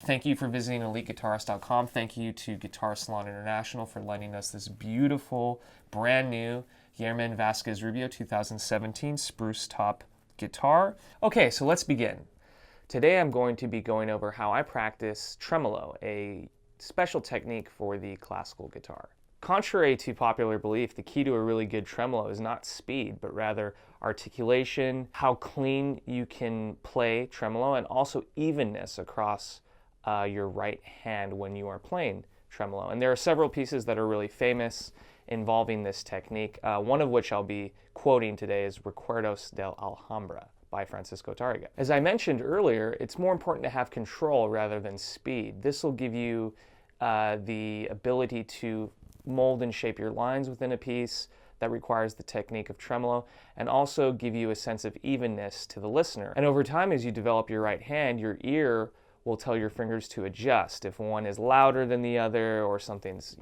Thank you for visiting EliteGuitarist.com. Thank you to Guitar Salon International for lending us this beautiful, brand new Vazquez Rubio 2017 spruce top guitar. Okay, so let's begin. Today I'm going to be going over how I practice tremolo, a special technique for the classical guitar. Contrary to popular belief, the key to a really good tremolo is not speed, but rather articulation, how clean you can play tremolo, and also evenness across your right hand when you are playing tremolo. And there are several pieces that are really famous involving this technique, one of which I'll be quoting today is Recuerdos del Alhambra by Francisco Tárrega. As I mentioned earlier, it's more important to have control rather than speed. This will give you the ability to mold and shape your lines within a piece that requires the technique of tremolo, and also give you a sense of evenness to the listener. And over time, as you develop your right hand, your ear will tell your fingers to adjust if one is louder than the other or something's,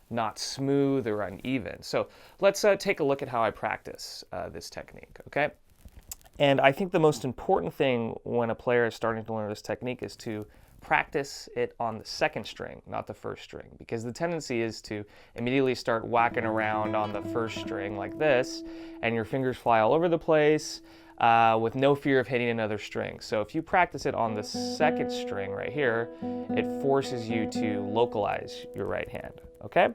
not smooth or uneven. So let's take a look at how I practice this technique, okay? And I think the most important thing when a player is starting to learn this technique is to practice it on the second string, not the first string, because the tendency is to immediately start whacking around on the first string like this, and your fingers fly all over the place with no fear of hitting another string. So if you practice it on the second string right here, it forces you to localize your right hand, okay?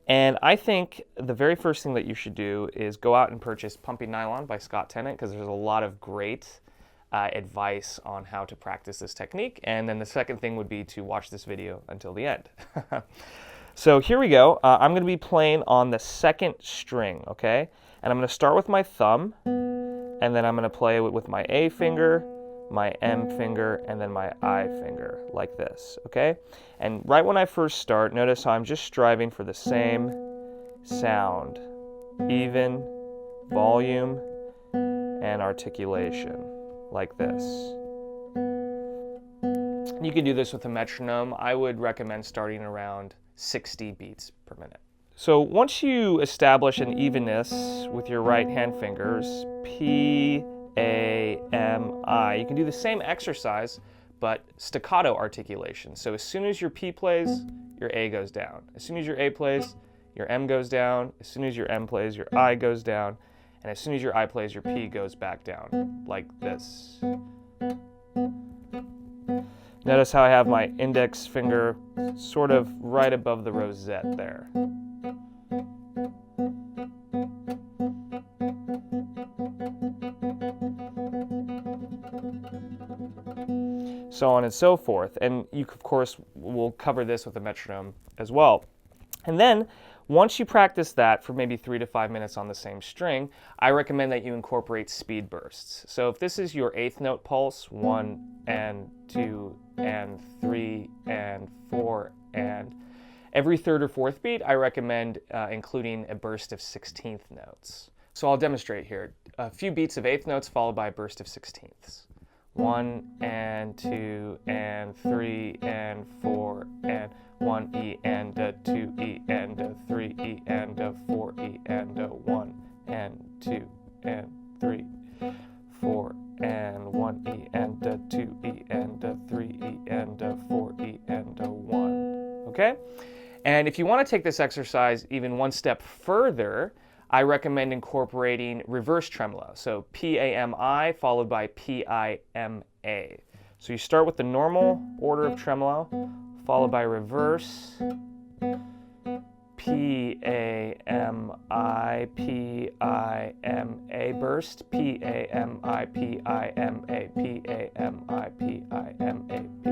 And I think the very first thing that you should do is go out and purchase Pumping Nylon by Scott Tennant, because there's a lot of great advice on how to practice this technique. And then the second thing would be to watch this video until the end. So here we go. I'm going to be playing on the second string, okay? And I'm going to start with my thumb, and then I'm going to play with my A finger, my M finger, and then my I finger, like this, okay? And right when I first start, notice how I'm just striving for the same sound, even, volume, and articulation, like this. You can do this with a metronome. I would recommend starting around 60 beats per minute. So once you establish an evenness with your right hand fingers, P, A, M, I, you can do the same exercise, but staccato articulation. So as soon as your P plays, your A goes down. As soon as your A plays, your M goes down. As soon as your M plays, your I goes down. And as soon as your I plays, your P goes back down, like this. Notice how I have my index finger sort of right above the rosette there. So on and so forth. And you, of course, will cover this with a metronome as well. And then, once you practice that for maybe 3 to 5 minutes on the same string, I recommend that you incorporate speed bursts. So if this is your 8th note pulse, 1 and 2 and 3 and 4 and every 3rd or 4th beat, I recommend including a burst of 16th notes. So I'll demonstrate here. A few beats of 8th notes followed by a burst of 16ths. 1 and 2 and 3 and 4 and 1 E and a 2 E and a 3 E and a 4 E and a 1 and 2 and 3 4 and 1 E and a 2 E and a 3 E and a 4 E and a 1. Okay? And if you want to take this exercise even one step further, I recommend incorporating reverse tremolo. So P-A-M-I followed by P-I-M-A. So you start with the normal order of tremolo, followed by reverse, P-A-M-I, P-I-M-A burst, P-A-M-I, P-I-M-A, P-A-M-I, P-I-M-A, P.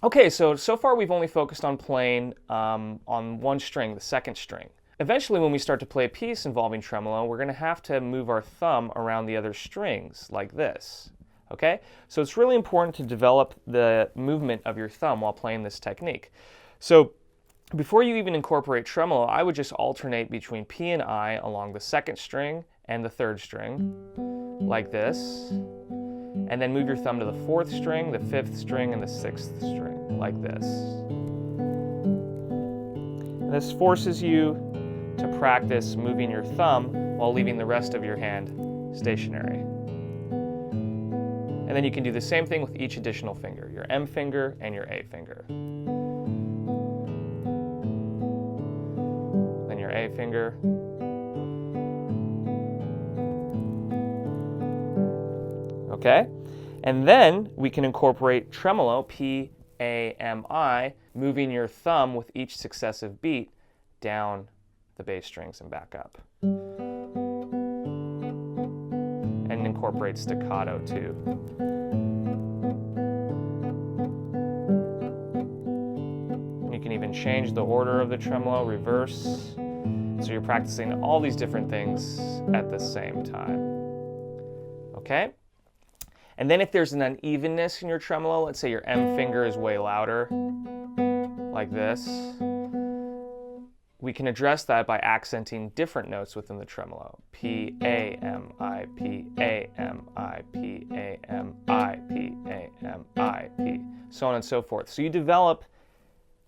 Okay, so far we've only focused on playing on one string, the second string. Eventually, when we start to play a piece involving tremolo, we're going to have to move our thumb around the other strings, like this. Okay? So it's really important to develop the movement of your thumb while playing this technique. So before you even incorporate tremolo, I would just alternate between P and I along the second string and the third string, like this. And then move your thumb to the 4th string, the 5th string, and the 6th string, like this. And this forces you to practice moving your thumb while leaving the rest of your hand stationary. And And then you can do the same thing with each additional finger, your M finger and your A finger. Then your A finger. Okay? And then we can incorporate tremolo, P-A-M-I, moving your thumb with each successive beat down the bass strings and back up. And incorporate staccato too. You can even change the order of the tremolo, reverse. So you're practicing all these different things at the same time. Okay? And then if there's an unevenness in your tremolo, let's say your M finger is way louder, like this, we can address that by accenting different notes within the tremolo. P-A-M-I, P-A-M-I, P-A-M-I, P-A-M-I, P, so on and so forth. So you develop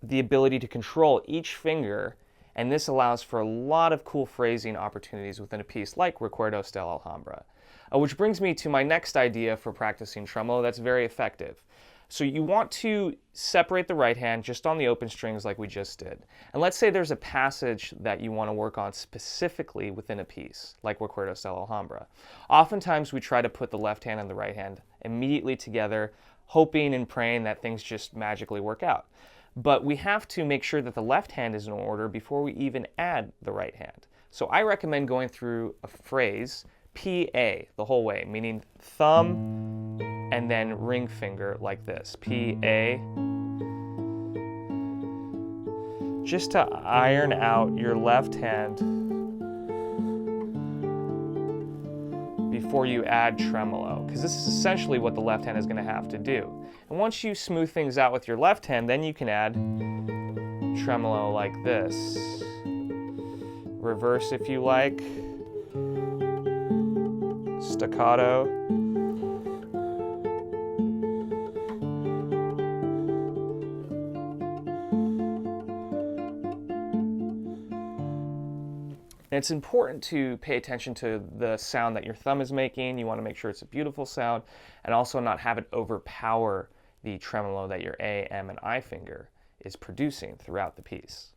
the ability to control each finger, and this allows for a lot of cool phrasing opportunities within a piece like Recuerdos del Alhambra. Which brings me to my next idea for practicing tremolo that's very effective. So you want to separate the right hand just on the open strings like we just did. And let's say there's a passage that you want to work on specifically within a piece, like Recuerdos del Alhambra. Oftentimes we try to put the left hand and the right hand immediately together, hoping and praying that things just magically work out. But we have to make sure that the left hand is in order before we even add the right hand. So I recommend going through a phrase, P-A, the whole way, meaning thumb and then ring finger like this, P-A. Just to iron out your left hand before you add tremolo, because this is essentially what the left hand is going to have to do. And once you smooth things out with your left hand, then you can add tremolo like this. Reverse if you like. Staccato. And it's important to pay attention to the sound that your thumb is making. You want to make sure it's a beautiful sound and also not have it overpower the tremolo that your A, M, and I finger is producing throughout the piece.